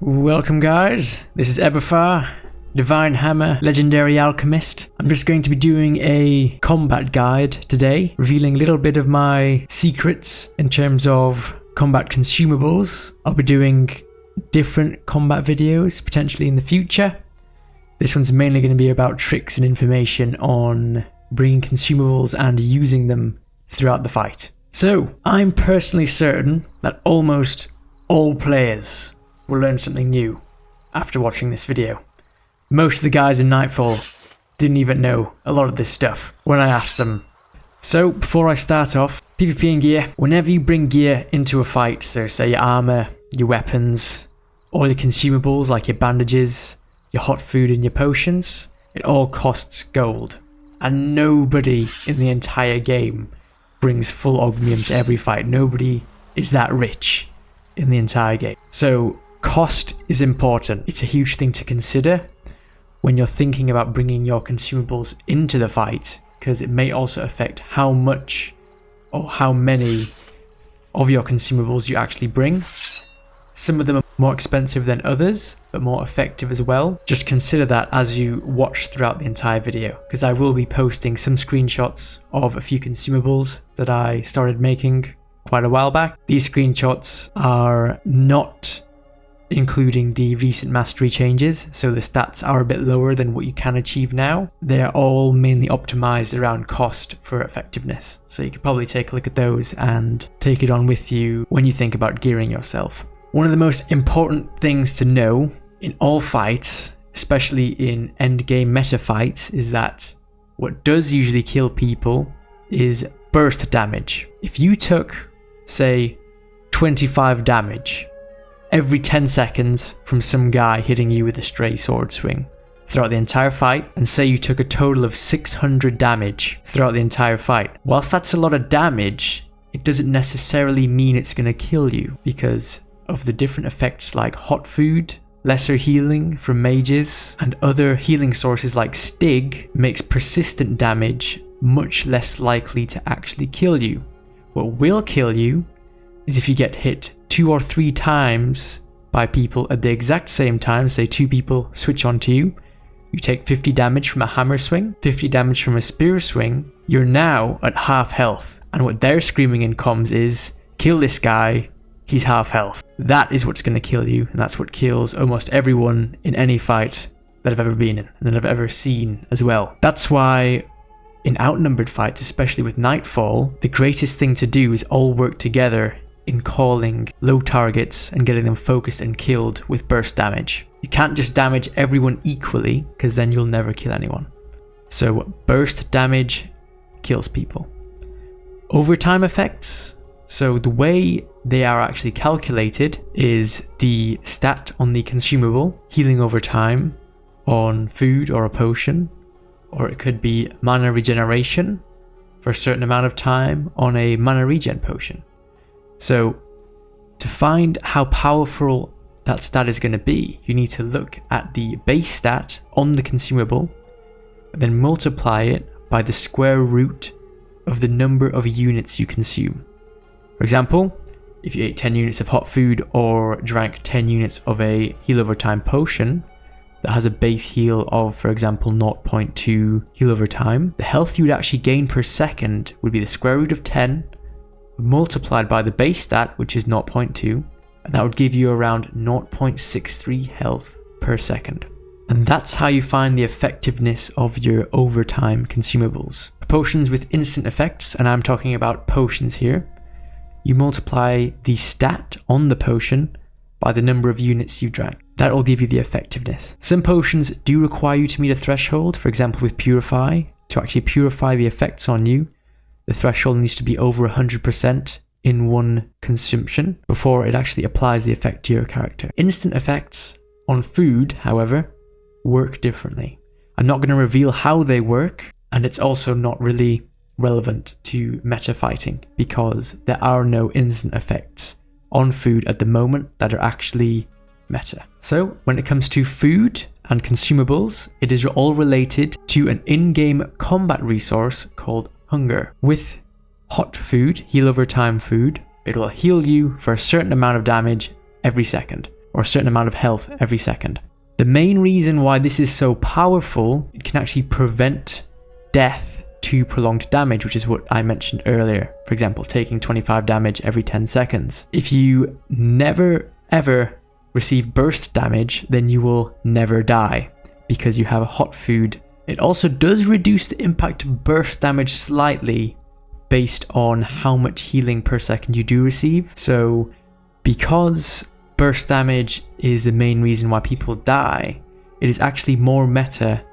Welcome guys, this is Ebefar, Divine Hammer, Legendary Alchemist. I'm just going to be doing a combat guide today, revealing a little bit of my secrets in terms of combat consumables. I'll be doing different combat videos potentially in the future. This one's mainly going to be about tricks and information on bringing consumables and using them throughout the fight. So, I'm personally certain that almost all players will learn something new after watching this video. Most of the guys in Nightfall didn't even know a lot of this stuff when I asked them. So before I start off, PvP and gear. Whenever you bring gear into a fight, so say your armor, your weapons, all your consumables like your bandages, your hot food and your potions, it all costs gold. And nobody in the entire game brings full ogmium to every fight. Nobody is that rich in the entire game. So cost is important. It's a huge thing to consider when you're thinking about bringing your consumables into the fight, because it may also affect how much or how many of your consumables you actually bring. Some of them are more expensive than others, but more effective as well. Just consider that as you watch throughout the entire video, because I will be posting some screenshots of a few consumables that I started making quite a while back. These screenshots are not including the recent mastery changes, so the stats are a bit lower than what you can achieve now. They're all mainly optimized around cost for effectiveness, so you could probably take a look at those and take it on with you when you think about gearing yourself. One of the most important things to know in all fights, especially in endgame meta fights, is that what does usually kill people is burst damage. If you took, say, 25 damage every 10 seconds from some guy hitting you with a stray sword swing throughout the entire fight, and say you took a total of 600 damage throughout the entire fight. Whilst that's a lot of damage, it doesn't necessarily mean it's going to kill you, because of the different effects like hot food, lesser healing from mages, and other healing sources like Stig makes persistent damage much less likely to actually kill you. What will kill you is if you get hit 2 or 3 times by people at the exact same time. Say 2 people switch onto you, you take 50 damage from a hammer swing, 50 damage from a spear swing, you're now at half health, and what they're screaming in comms is, kill this guy, he's half health. That is what's going to kill you, and that's what kills almost everyone in any fight that I've ever been in, and that I've ever seen as well. That's why in outnumbered fights, especially with Nightfall, the greatest thing to do is all work together in calling low targets and getting them focused and killed with burst damage. You can't just damage everyone equally, because then you'll never kill anyone. So burst damage kills people. Overtime effects. So the way they are actually calculated is the stat on the consumable, healing over time on food or a potion, or it could be mana regeneration for a certain amount of time on a mana regen potion. So to find how powerful that stat is going to be, you need to look at the base stat on the consumable, and then multiply it by the square root of the number of units you consume. For example, if you ate 10 units of hot food or drank 10 units of a heal over time potion that has a base heal of, for example, 0.2 heal over time, the health you would actually gain per second would be the square root of 10 multiplied by the base stat, which is 0.2, and that would give you around 0.63 health per second. And that's how you find the effectiveness of your overtime consumables. Potions with instant effects, and I'm talking about potions here, you multiply the stat on the potion by the number of units you drank. That will give you the effectiveness. Some potions do require you to meet a threshold. For example, with Purify, to actually purify the effects on you, the threshold needs to be over 100% in one consumption before it actually applies the effect to your character. Instant effects on food, however, work differently. I'm not going to reveal how they work, and it's also not really relevant to meta fighting, because there are no instant effects on food at the moment that are actually meta. So when it comes to food and consumables, it is all related to an in-game combat resource called hunger. With hot food, heal over time food, it will heal you for a certain amount of damage every second. or a certain amount of health every second. The main reason why this is so powerful, it can actually prevent death to prolonged damage, which is what I mentioned earlier. For example, taking 25 damage every 10 seconds. If you never ever receive burst damage, then you will never die because you have a hot food. It also does reduce the impact of burst damage slightly based on how much healing per second you do receive. So because burst damage is the main reason why people die, it is actually more meta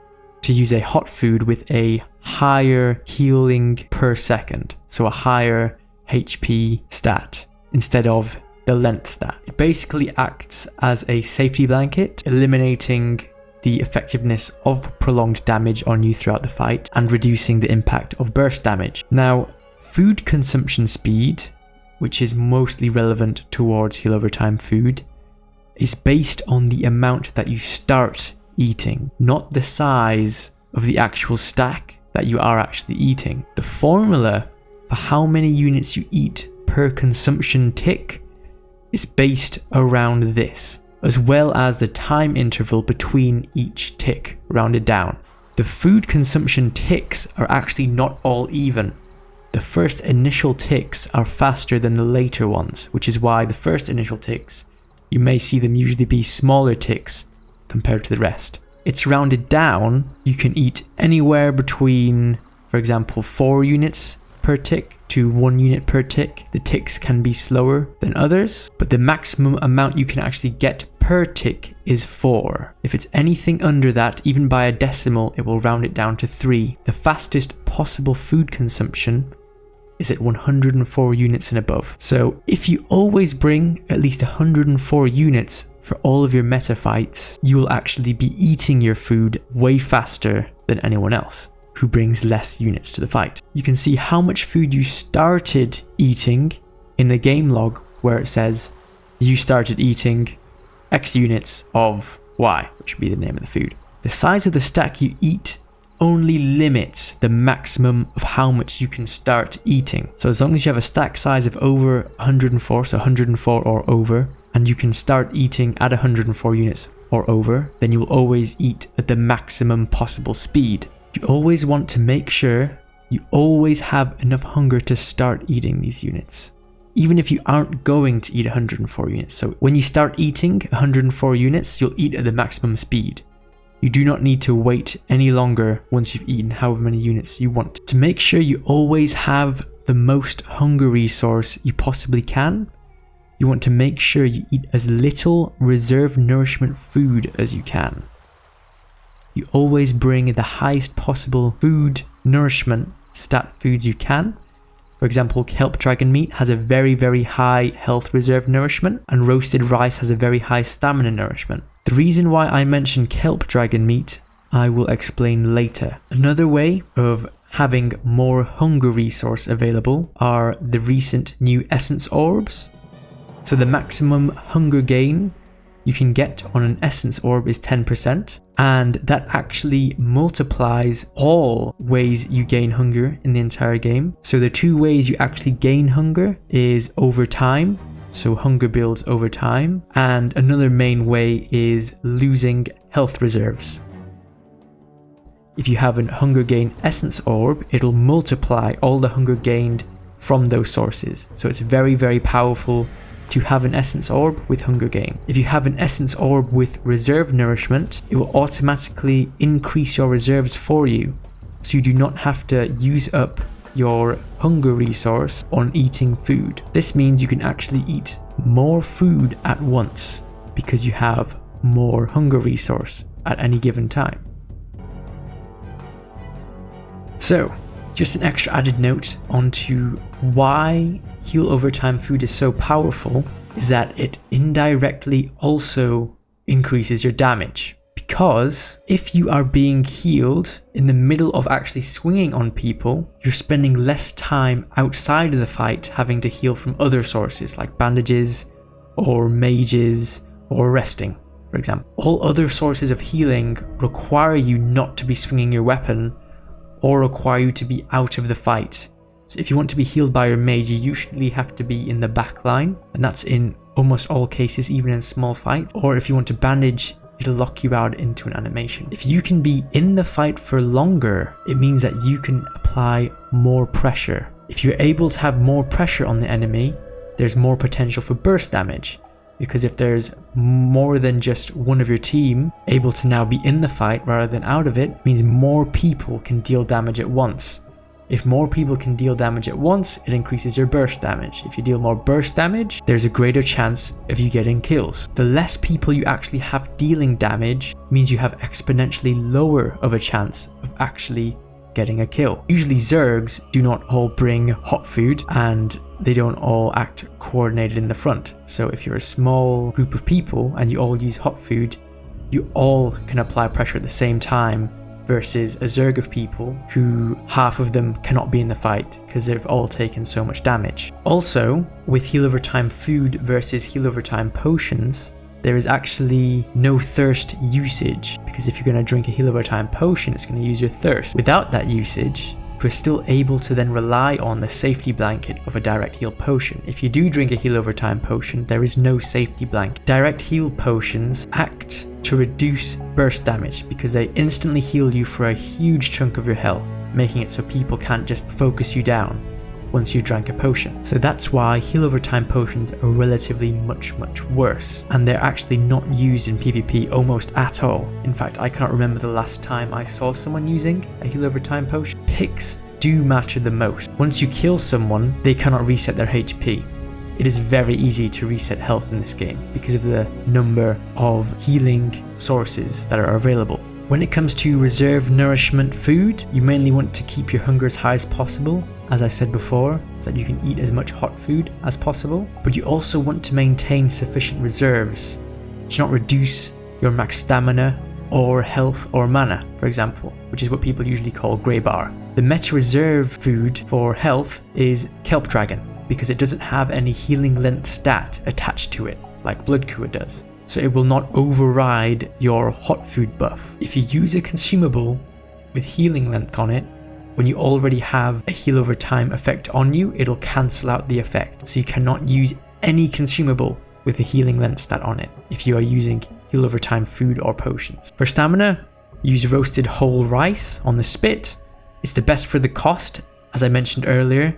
to use a hot food with a higher healing per second, so a higher HP stat instead of the length stat. It basically acts as a safety blanket, eliminating the effectiveness of prolonged damage on you throughout the fight and reducing the impact of burst damage. Now, food consumption speed, which is mostly relevant towards heal over time food, is based on the amount that you start eating, not the size of the actual stack that you are actually eating. The formula for how many units you eat per consumption tick is based around this, as well as the time interval between each tick rounded down. The food consumption ticks are actually not all even. The first initial ticks are faster than the later ones, which is why the first initial ticks, you may see them usually be smaller ticks compared to the rest. It's rounded down. You can eat anywhere between, for example, 4 units per tick to 1 unit per tick. The ticks can be slower than others, but the maximum amount you can actually get per tick is 4. If it's anything under that, even by a decimal, it will round it down to 3. The fastest possible food consumption is at 104 units and above. So if you always bring at least 104 units for all of your meta fights, you will actually be eating your food way faster than anyone else who brings less units to the fight. You can see how much food you started eating in the game log, where it says you started eating X units of Y, which would be the name of the food. The size of the stack you eat only limits the maximum of how much you can start eating. So as long as you have a stack size of over 104, so 104 or over, and you can start eating at 104 units or over, then you will always eat at the maximum possible speed. You always want to make sure you always have enough hunger to start eating these units, even if you aren't going to eat 104 units. So when you start eating 104 units, you'll eat at the maximum speed. You do not need to wait any longer once you've eaten however many units you want. To make sure you always have the most hunger resource you possibly can, you want to make sure you eat as little reserve nourishment food as you can. You always bring the highest possible food nourishment stat foods you can. For example, kelp dragon meat has a very, very high health reserve nourishment, and roasted rice has a very high stamina nourishment. The reason why I mention kelp dragon meat, I will explain later. Another way of having more hunger resource available are the recent new essence orbs. So the maximum hunger gain you can get on an essence orb is 10%, and that actually multiplies all ways you gain hunger in the entire game. So the 2 ways you actually gain hunger is over time, so hunger builds over time, and another main way is losing health reserves. If you have a hunger gain essence orb, it'll multiply all the hunger gained from those sources. So it's very, very powerful to have an essence orb with hunger gain. If you have an essence orb with reserve nourishment, it will automatically increase your reserves for you, so you do not have to use up your hunger resource on eating food. This means you can actually eat more food at once because you have more hunger resource at any given time. So, just an extra added note onto why heal over time food is so powerful is that it indirectly also increases your damage. Because if you are being healed in the middle of actually swinging on people, you're spending less time outside of the fight having to heal from other sources like bandages or mages or resting, for example. All other sources of healing require you not to be swinging your weapon or require you to be out of the fight. So if you want to be healed by your mage, you usually have to be in the back line, and that's in almost all cases, even in small fights. Or if you want to bandage, it'll lock you out into an animation. If you can be in the fight for longer, it means that you can apply more pressure. If you're able to have more pressure on the enemy, there's more potential for burst damage. Because if there's more than just one of your team able to now be in the fight rather than out of it, means more people can deal damage at once. If more people can deal damage at once, it increases your burst damage. If you deal more burst damage, there's a greater chance of you getting kills. The less people you actually have dealing damage means you have exponentially lower of a chance of actually getting a kill. Usually Zergs do not all bring hot food and they don't all act coordinated in the front. So if you're a small group of people and you all use hot food, you all can apply pressure at the same time, versus a Zerg of people who half of them cannot be in the fight because they've all taken so much damage. Also, with heal over time food versus heal over time potions, there is actually no thirst usage, because if you're going to drink a heal over time potion, it's going to use your thirst. Without that usage, you're still able to then rely on the safety blanket of a direct heal potion. If you do drink a heal over time potion, there is no safety blanket. Direct heal potions act to reduce burst damage because they instantly heal you for a huge chunk of your health, making it so people can't just focus you down once you drank a potion. So that's why heal over time potions are relatively much worse, and they're actually not used in PvP almost at all. In fact, I can't remember the last time I saw someone using a heal over time potion. Picks do matter the most. Once you kill someone, they cannot reset their HP. It is very easy to reset health in this game because of the number of healing sources that are available. When it comes to reserve nourishment food, you mainly want to keep your hunger as high as possible, as I said before, so that you can eat as much hot food as possible. But you also want to maintain sufficient reserves to not reduce your max stamina or health or mana, for example, which is what people usually call grey bar. The meta reserve food for health is Kelp Dragon, because it doesn't have any healing length stat attached to it, like Blood Cure does. So it will not override your hot food buff. If you use a consumable with healing length on it, when you already have a heal over time effect on you, it'll cancel out the effect. So you cannot use any consumable with a healing length stat on it if you are using heal over time food or potions. For stamina, use roasted whole rice on the spit. It's the best for the cost. As I mentioned earlier,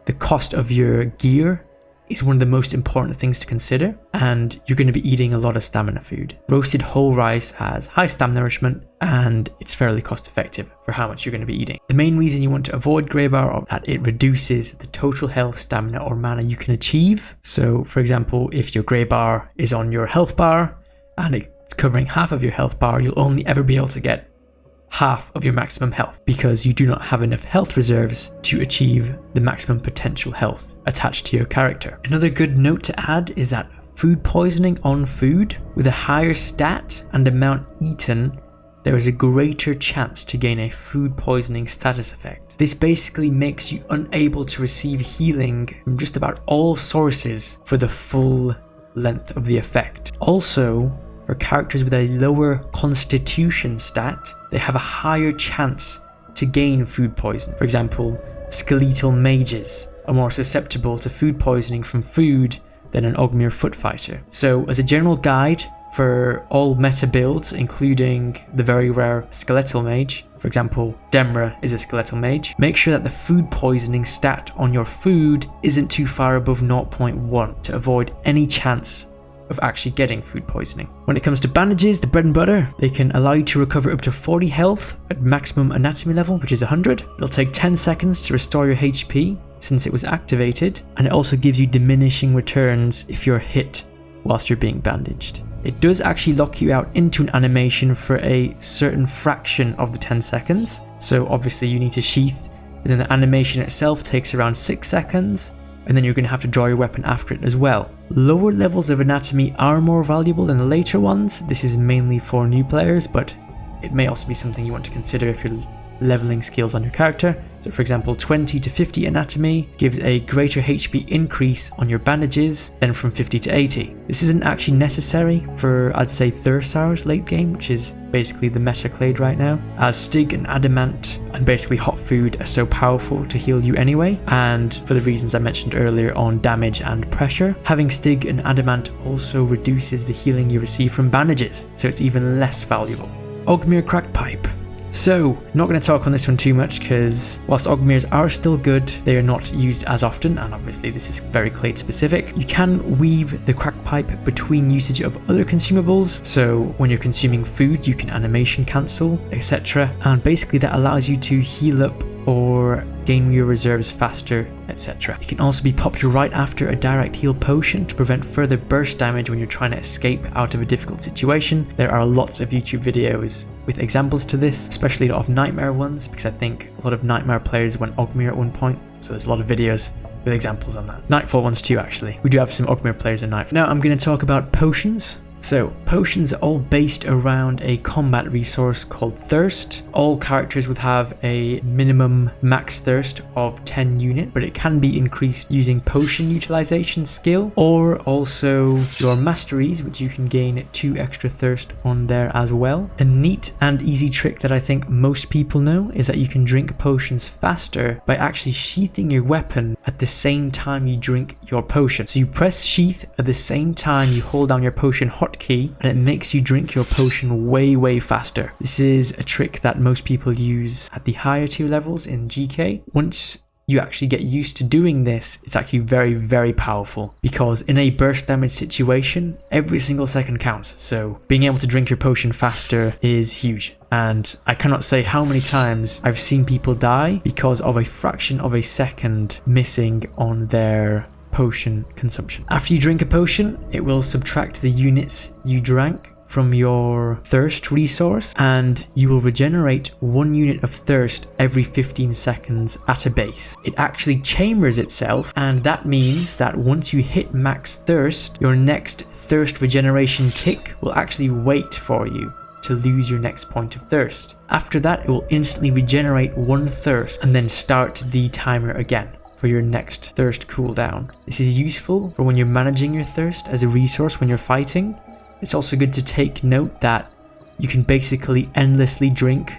the cost of your gear is one of the most important things to consider, and you're going to be eating a lot of stamina food. Roasted whole rice has high stamina nourishment and it's fairly cost effective for how much you're going to be eating. The main reason you want to avoid grey bar is that it reduces the total health, stamina or mana you can achieve. So for example, if your grey bar is on your health bar and it's covering half of your health bar, you'll only ever be able to get half of your maximum health because you do not have enough health reserves to achieve the maximum potential health attached to your character. Another good note to add is that food poisoning on food with a higher stat and amount eaten, there is a greater chance to gain a food poisoning status effect. This basically makes you unable to receive healing from just about all sources for the full length of the effect. Also, for characters with a lower constitution stat, they have a higher chance to gain food poison. For example, skeletal mages are more susceptible to food poisoning from food than an Ogmir foot fighter. So as a general guide for all meta builds, including the very rare skeletal mage, for example, Demra is a skeletal mage, make sure that the food poisoning stat on your food isn't too far above 0.1 to avoid any chance of actually getting food poisoning. When it comes to bandages, the bread and butter, they can allow you to recover up to 40 health at maximum anatomy level, which is 100. It'll take 10 seconds to restore your HP since it was activated, and it also gives you diminishing returns if you're hit whilst you're being bandaged. It does actually lock you out into an animation for a certain fraction of the 10 seconds. So obviously you need to sheath, and then the animation itself takes around 6 seconds, and then you're going to have to draw your weapon after it as well. Lower levels of anatomy are more valuable than the later ones. This is mainly for new players, but it may also be something you want to consider if you're leveling skills on your character. So for example, 20 to 50 anatomy gives a greater HP increase on your bandages than from 50 to 80. This isn't actually necessary for, I'd say, thirst hours late game, which is basically the meta clade right now, as Stig and Adamant and basically hot food are so powerful to heal you anyway, and for the reasons I mentioned earlier on damage and pressure, having Stig and Adamant also reduces the healing you receive from bandages, so it's even less valuable. Ogmir Crackpipe. So, not going to talk on this one too much because whilst Ogmirs are still good, they are not used as often, and obviously this is very clade specific. You can weave the crack pipe between usage of other consumables, so when you're consuming food you can animation cancel, etc. And basically that allows you to heal up or gain your reserves faster, etc. It can also be popped right after a direct heal potion to prevent further burst damage when you're trying to escape out of a difficult situation. There are lots of YouTube videos with examples to this, especially a lot of Nightmare ones, because I think a lot of Nightmare players went Ogmir at one point, so there's a lot of videos with examples on that. Nightfall ones too, actually. We do have some Ogmir players in Nightfall. Now I'm going to talk about potions. So, potions are all based around a combat resource called Thirst. All characters would have a minimum max thirst of 10 unit, but it can be increased using potion utilization skill, or also your masteries, which you can gain 2 extra thirst on there as well. A neat and easy trick that I think most people know is that you can drink potions faster by actually sheathing your weapon at the same time you drink your potion. So you press sheath at the same time you hold down your potion hotkey, and it makes you drink your potion way faster. This is a trick that most people use at the higher tier levels in GK. Once you actually get used to doing this, it's actually very powerful, because in a burst damage situation, every single second counts. So being able to drink your potion faster is huge. And I cannot say how many times I've seen people die because of a fraction of a second missing on their potion consumption. After you drink a potion, it will subtract the units you drank from your thirst resource, and you will regenerate 1 unit of thirst every 15 seconds at a base. It actually chambers itself, and that means that once you hit max thirst, your next thirst regeneration tick will actually wait for you to lose your next point of thirst. After that, it will instantly regenerate 1 thirst and then start the timer again for your next thirst cooldown. This is useful for when you're managing your thirst as a resource when you're fighting. It's also good to take note that you can basically endlessly drink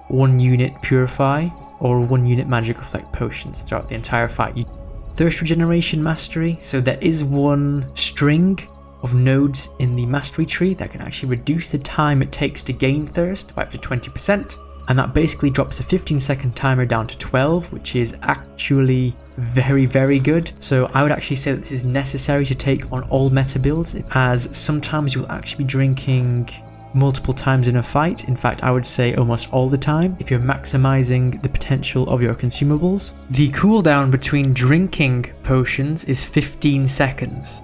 1 unit Purify or 1 unit Magic Reflect potions throughout the entire fight. Thirst regeneration mastery, so there is 1 string of nodes in the mastery tree that can actually reduce the time it takes to gain thirst by up to 20%. And that basically drops the 15-second timer down to 12, which is actually very good. So I would actually say that this is necessary to take on all meta builds, as sometimes you'll actually be drinking multiple times in a fight. In fact, I would say almost all the time, if you're maximizing the potential of your consumables. The cooldown between drinking potions is 15 seconds.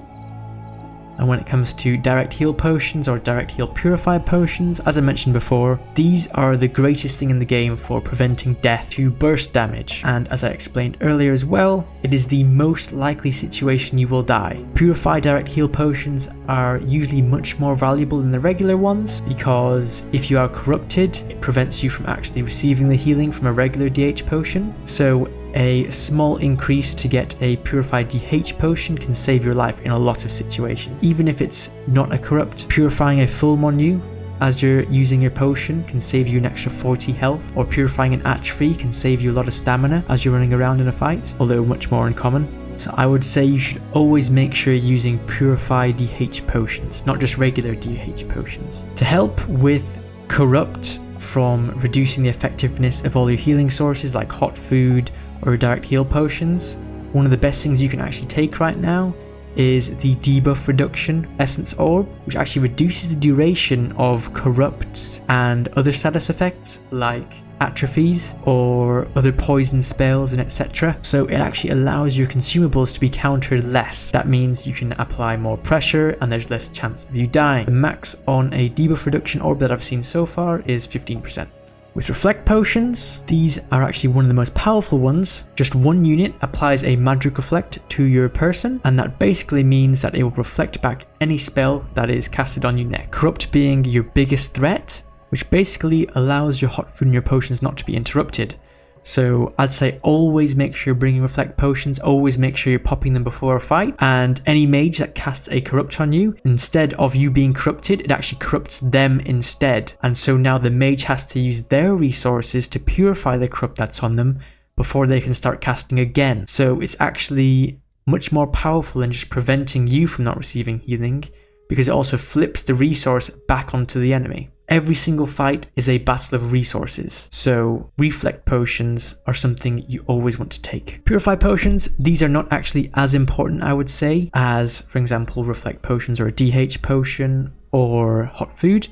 And when it comes to direct heal potions or direct heal purify potions, as I mentioned before, these are the greatest thing in the game for preventing death to burst damage. And as I explained earlier as well, it is the most likely situation you will die. Purify direct heal potions are usually much more valuable than the regular ones, because if you are corrupted, it prevents you from actually receiving the healing from a regular DH potion. So a small increase to get a Purify DH potion can save your life in a lot of situations. Even if it's not a corrupt, purifying a full on you as you're using your potion can save you an extra 40 health, or purifying an atrophy can save you a lot of stamina as you're running around in a fight, although much more uncommon. So I would say you should always make sure you're using Purify DH potions, not just regular DH potions. To help with corrupt from reducing the effectiveness of all your healing sources like hot food or direct heal potions, one of the best things you can actually take right now is the debuff reduction essence orb, which actually reduces the duration of corrupts and other status effects like atrophies or other poison spells and etc. So it actually allows your consumables to be countered less. That means you can apply more pressure and there's less chance of you dying. The max on a debuff reduction orb that I've seen so far is 15%. With reflect potions, these are actually one of the most powerful ones. Just 1 unit applies a magic reflect to your person, and that basically means that it will reflect back any spell that is casted on you next. Corrupt being your biggest threat, which basically allows your hot food and your potions not to be interrupted. So I'd say always make sure you're bringing reflect potions, always make sure you're popping them before a fight, and any mage that casts a corrupt on you, instead of you being corrupted, it actually corrupts them instead. And so now the mage has to use their resources to purify the corrupt that's on them before they can start casting again. So it's actually much more powerful than just preventing you from not receiving healing, because it also flips the resource back onto the enemy. Every single fight is a battle of resources, so reflect potions are something you always want to take. Purify potions, these are not actually as important, I would say, as, for example, reflect potions or a DH potion or hot food.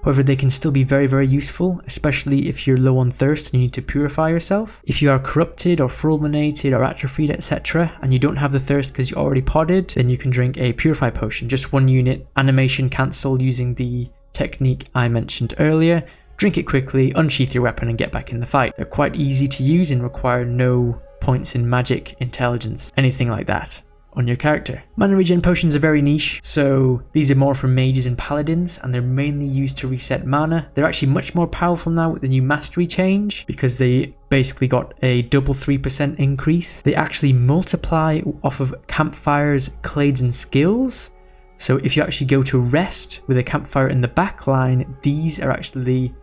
However, they can still be very, very useful, especially if you're low on thirst and you need to purify yourself. If you are corrupted or fulminated or atrophied, etc., and you don't have the thirst because you already potted, then you can drink a Purify potion. Just 1 unit, animation cancel using the technique I mentioned earlier. Drink it quickly, unsheath your weapon and get back in the fight. They're quite easy to use and require no points in magic, intelligence, anything like that on your character. Mana regen potions are very niche, so these are more for mages and paladins, and they're mainly used to reset mana. They're actually much more powerful now with the new mastery change, because they basically got a double 3% increase. They actually multiply off of campfires, clades and skills. So if you actually go to rest with a campfire in the back line, these are actually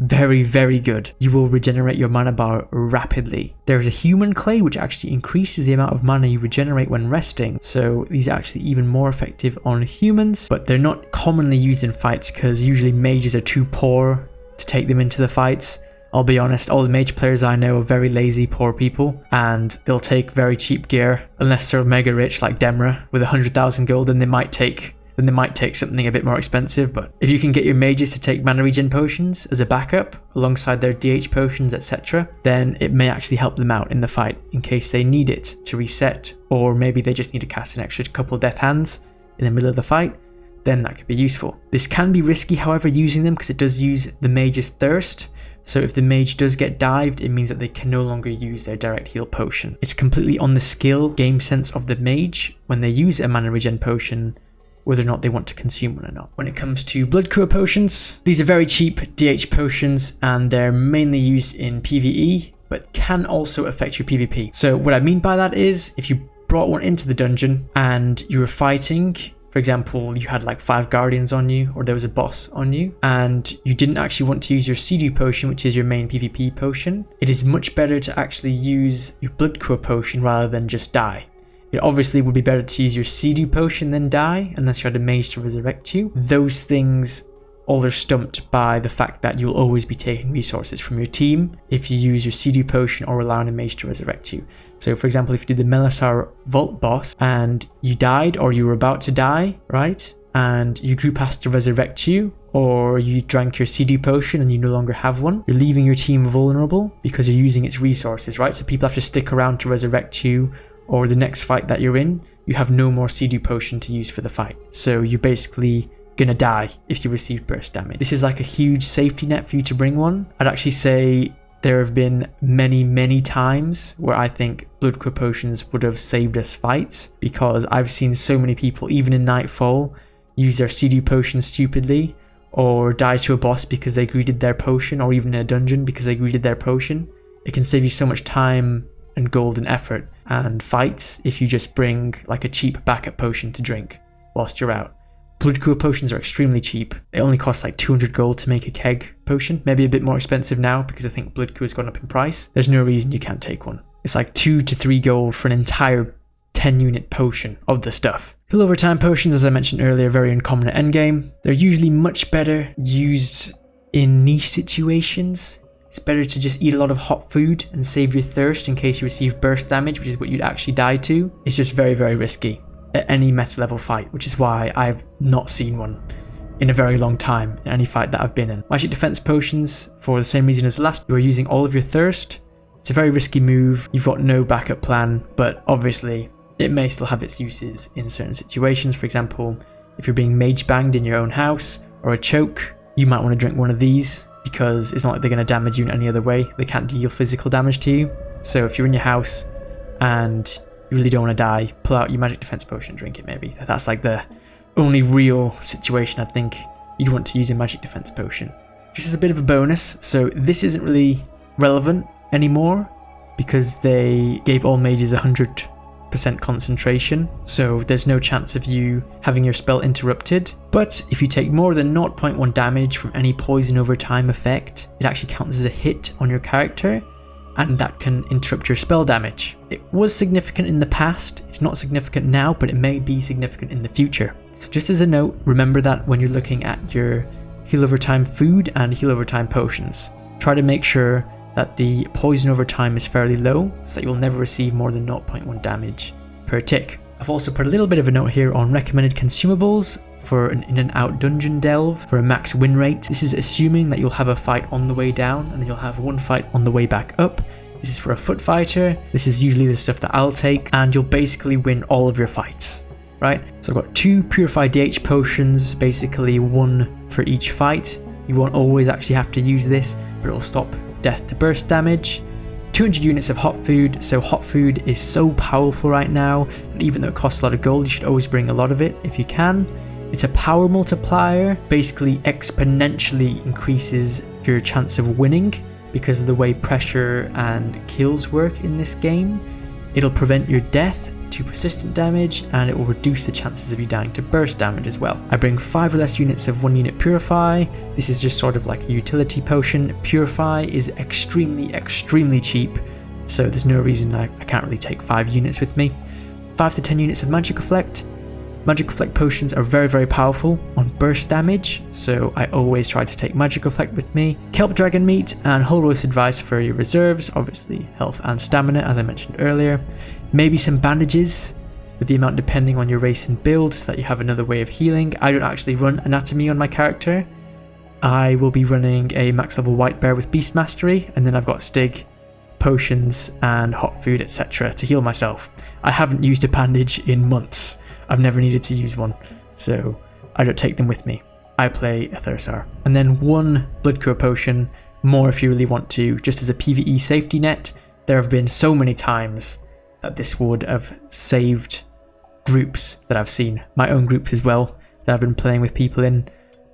very, very good. You will regenerate your mana bar rapidly. There's a human clay which actually increases the amount of mana you regenerate when resting, so these are actually even more effective on humans, but they're not commonly used in fights because usually mages are too poor to take them into the fights. I'll be honest, all the mage players I know are very lazy, poor people, and they'll take very cheap gear unless they're mega rich like Demra with 100,000 gold, and they might take something a bit more expensive. But if you can get your mages to take mana regen potions as a backup alongside their DH potions, etc., then it may actually help them out in the fight in case they need it to reset, or maybe they just need to cast an extra couple death hands in the middle of the fight. Then that could be useful. This can be risky, however, using them, because it does use the mage's thirst. So if the mage does get dived, it means that they can no longer use their direct heal potion. It's completely on the skill, game sense of the mage when they use a mana regen potion, whether or not they want to consume one or not. When it comes to blood cure potions, these are very cheap DH potions, and they're mainly used in PvE, but can also affect your PvP. So what I mean by that is, if you brought one into the dungeon and you were fighting, for example, you had like 5 guardians on you, or there was a boss on you, and you didn't actually want to use your Sea-Dew potion, which is your main PvP potion, it is much better to actually use your blood cure potion rather than just die. It obviously would be better to use your Sea-Dew potion than die, unless you had a mage to resurrect you. Those things all are stumped by the fact that you'll always be taking resources from your team if you use your Sea-Dew potion or rely on a mage to resurrect you. So for example, if you did the Melisar Vault boss and you died, or you were about to die, right? And your group has to resurrect you, or you drank your Sea-Dew potion and you no longer have one, you're leaving your team vulnerable because you're using its resources, right? So people have to stick around to resurrect you, or the next fight that you're in, you have no more Sea-Dew potion to use for the fight. So you're basically gonna die if you receive burst damage. This is like a huge safety net for you to bring one. I'd actually say there have been many times where I think blood cure potions would have saved us fights, because I've seen so many people, even in Nightfall, use their Sea-Dew potion stupidly, or die to a boss because they greeded their potion, or even in a dungeon because they greeded their potion. It can save you so much time and gold and effort and fights if you just bring like a cheap backup potion to drink whilst you're out. Blood cure potions are extremely cheap. They only cost like 200 gold to make a keg potion, maybe a bit more expensive now because I think blood cure has gone up in price. There's no reason you can't take one. It's like 2 to 3 gold for an entire 10 unit potion of the stuff. Heal over time potions, as I mentioned earlier, are very uncommon at endgame. They're usually much better used in niche situations. It's better to just eat a lot of hot food and save your thirst in case you receive burst damage, which is what you'd actually die to. It's just very, very risky at any meta level fight, which is why I've not seen one in a very long time in any fight that I've been in. Magic defense potions, for the same reason as the last, you are using all of your thirst. It's a very risky move. You've got no backup plan, but obviously it may still have its uses in certain situations. For example, if you're being mage banged in your own house, or a choke, you might want to drink one of these, because it's not like they're going to damage you in any other way. They can't deal physical damage to you. So if you're in your house and you really don't want to die, pull out your magic defense potion and drink it maybe. That's like the only real situation I think you'd want to use a magic defense potion. just as a bit of a bonus. So this isn't really relevant anymore because they gave all mages 100% concentration, so there's no chance of you having your spell interrupted. But if you take more than 0.1 damage from any poison over time effect, it actually counts as a hit on your character, and that can interrupt your spell damage. It was significant in the past, it's not significant now, but it may be significant in the future. So just as a note, remember that when you're looking at your heal over time food and heal over time potions, try to make sure that the poison over time is fairly low, so that you'll never receive more than 0.1 damage per tick. I've also put a little bit of a note here on recommended consumables for an in and out dungeon delve for a max win rate. This is assuming that you'll have a fight on the way down and then you'll have one fight on the way back up. This is for a foot fighter. This is usually the stuff that I'll take, and you'll basically win all of your fights, right? So I've got 2 Purify DH potions, basically 1 for each fight. You won't always actually have to use this, but it'll stop death to burst damage. 200 units of hot food, so hot food is so powerful right now, and even though it costs a lot of gold, you should always bring a lot of it if you can. It's a power multiplier, basically exponentially increases your chance of winning because of the way pressure and kills work in this game. It'll prevent your death to persistent damage, and it will reduce the chances of you dying to burst damage as well. I bring 5 or less units of 1 unit Purify. This is just sort of like a utility potion. Purify is extremely cheap, so there's no reason I can't really take 5 units with me. 5 to 10 units of Magic Reflect. Magic Reflect potions are very powerful on burst damage, so I always try to take Magic Reflect with me. Kelp Dragon Meat and Whole Roast Advice for your reserves, obviously health and stamina as I mentioned earlier. Maybe some bandages, with the amount depending on your race and build, so that you have another way of healing. I don't actually run anatomy on my character. I will be running a max level white bear with beast mastery, and then I've got stig, potions and hot food, etc. to heal myself. I haven't used a bandage in months. I've never needed to use one, so I don't take them with me. I play a Risar. And then 1 blood cure potion, more if you really want to, just as a PvE safety net. There have been so many times that this would have saved groups that I've seen, my own groups as well, that I've been playing with people in.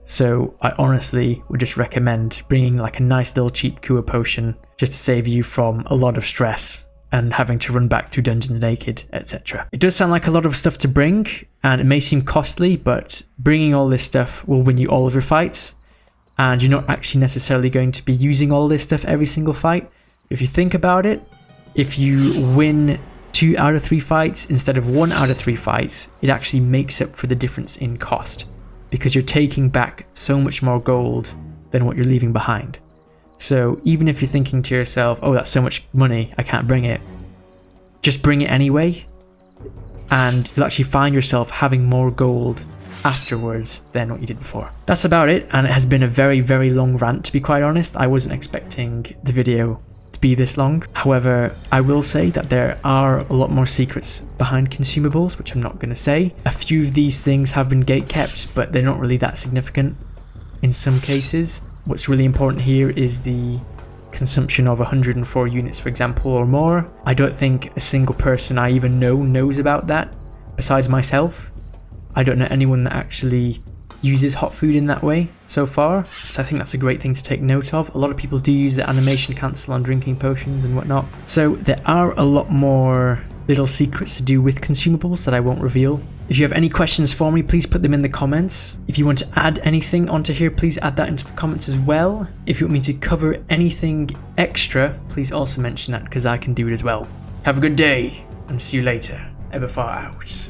So I honestly would just recommend bringing like a nice little cheap cure potion just to save you from a lot of stress and having to run back through dungeons naked, etc. It does sound like a lot of stuff to bring, and it may seem costly, but bringing all this stuff will win you all of your fights, and you're not actually necessarily going to be using all this stuff every single fight. If you think about it, if you win 2 out of 3 fights instead of 1 out of 3 fights, it actually makes up for the difference in cost, because you're taking back so much more gold than what you're leaving behind. So even if you're thinking to yourself, oh, that's so much money, I can't bring it, just bring it anyway, and you'll actually find yourself having more gold afterwards than what you did before. That's about it, and it has been a very long rant, to be quite honest. I wasn't expecting the video to be this long. However, I will say that there are a lot more secrets behind consumables, which I'm not going to say. A few of these things have been gatekept, but they're not really that significant in some cases. What's really important here is the consumption of 104 units, for example, or more. I don't think a single person I even know knows about that, besides myself. I don't know anyone that actually uses hot food in that way so far, so I think that's a great thing to take note of. A lot of people do use the animation cancel on drinking potions and whatnot, so there are a lot more little secrets to do with consumables that I won't reveal. If you have any questions for me, please put them in the comments. If you want to add anything onto here, please add that into the comments as well. If you want me to cover anything extra, please also mention that, because I can do it as well. Have a good day, and see you later. Ebefar out.